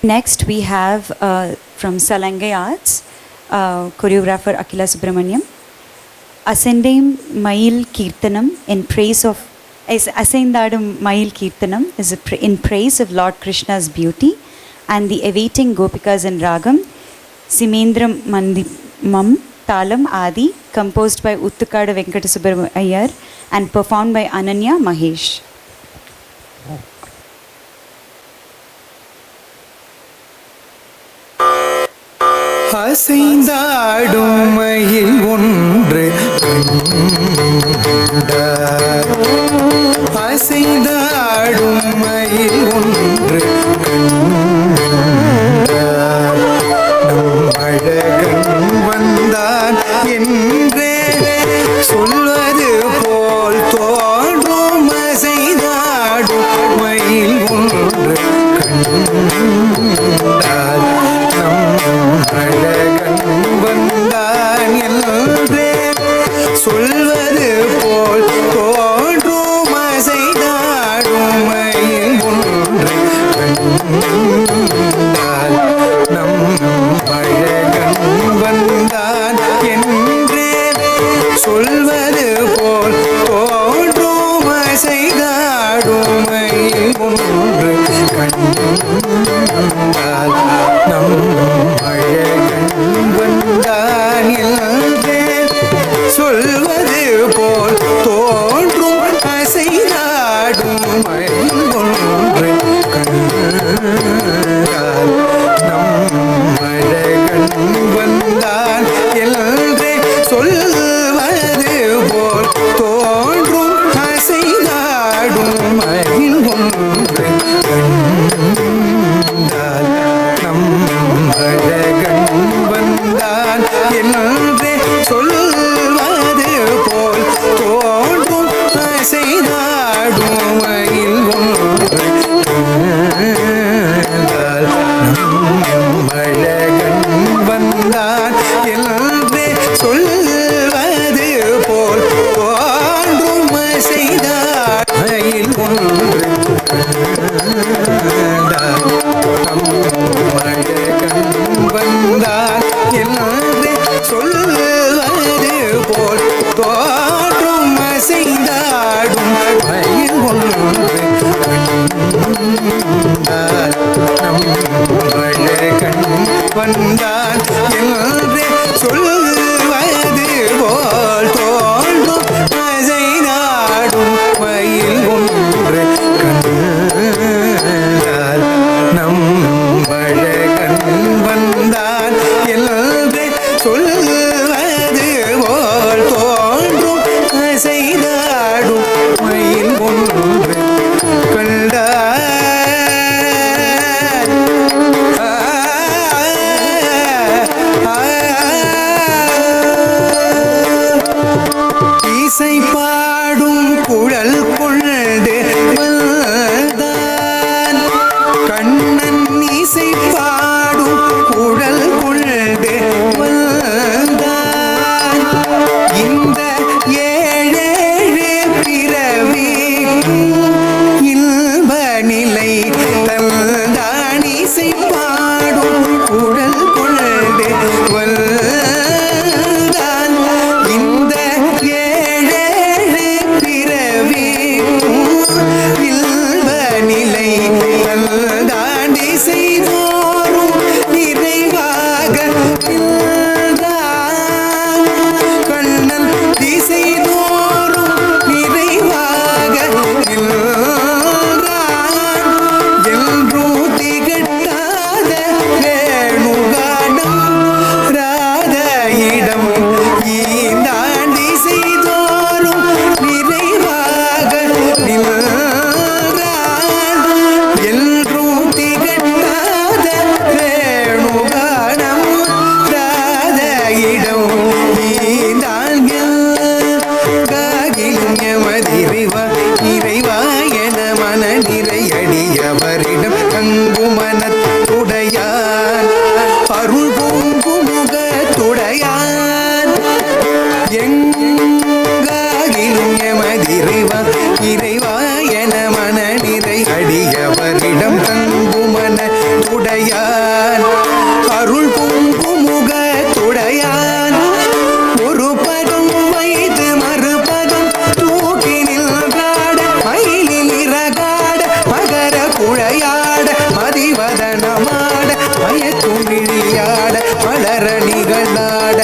Next, we have from Salangai Arts, choreographer Akila Subramaniam, Ascending Mail Kirtanam in praise of Ascendadum Mail Kirtanam is in praise of Lord Krishna's beauty, and the awaiting Gopikas in Ragam, Simendram Mandimam Talam Adi, composed by Uttukada Venkata Subramaniar and performed by Ananya Mahesh. அசைந்தாடும் மயில் ஒன்று கண்டார், அசைந்தாடும் மயில் ஒன்று கண்டார், நம் அழகன் வந்தான் என்றே சொல்வது போல் தோன்றும் அசைந்தாடும் மயில் ஒன்று கண்டார், அழகன் வந்தான் என்றே சொல்வது போல் தோன்றும் அசைந்தாடும் மயில் ஒன்று கண்டால், நம் அழகன் வந்தான் என்றே சொல்வது போல் தோன்றும் அசைந்தாடும் மயில் ஒன்று கண்டால், நம் அழகன் வந்தான் என்றே சொல்வது போல் தோன்றும் அசைந்தாடும் மயில் ஒன்று கண்டால், நம் அழகன் வந்தான் என்றே சொல்வது போல் தோன்றும் அசைந்தாடும் மயில் ஒன்று கண்டால், நம் அழகன் வந்தான் என்றே சொல்வது போல் தோன்றும் அசைந்தாடும் மயில் ஒன்று கண்டால், நம் அழகன் வந்தான் என்றே சொல்வது போல் தோன்றும் அசைந்தாடும் மயில் ஒன்று கண்டால், நம் அழகன் வந்தான் என்றே சொல்வது போல் தோன்றும் அசைந்தாடும் மயில் ஒன்று கண்டால், நம் அழகன் வந்தான் என்றே சொல்வது போல் தோன்றும் அசைந்தாடும் மயில் ஒன்று கண்டால், நம் அழகன் வந்தான் என்றே சொல்வது போல் தோன்றும் அசைந்தாடும் மயில் ஒன்று கண்டால், இசை பாடும் குழல் கொண்டு வந்தான் கண்ணன், இசை பாடும் குழல் கொண்டு வந்தான், இந்த ஏழேழு பிறவிக்கும் இன்ப நிலை தந்தான், இசை பாடும் குழல் கொண்டு வந்தான், இந்த ஏழேழு பிறவிக்கும் இன்ப நிலை தந்தான், இசை தோறும் நிறைவாக நின்றான் கண்ணன், திசை தோறும் நிறைவாக நின்றான், என்றும் திகட்டாத வேணுகானம் ராதையிடம் ஈந்தான், திசை தோறும் நிறைவாக நின்றான், என்றும் திகட்டாத வேணுகானம் ராதையிடம் ஈந்தான், காகிலும் எமதிரைவா இறைவா என மன நிறையடியவரிடம் தங்குமனத்துடையான், அருள் பொங்கும் முகத்துடையான், எங்காகிலும் எமதிரைவா இறைவா என மன நிறை அடியவரிடம் தங்குமன உடையான் அருள் பொங்குமுக துடையான் ஒரு பதம் வைத்து மறுபதம் தூக்கி நின்றாட மயிலில் இறகாட மகர குழையாட மதிவதனமாட மயக்கும் விழியாட மலர நிகழ்நாட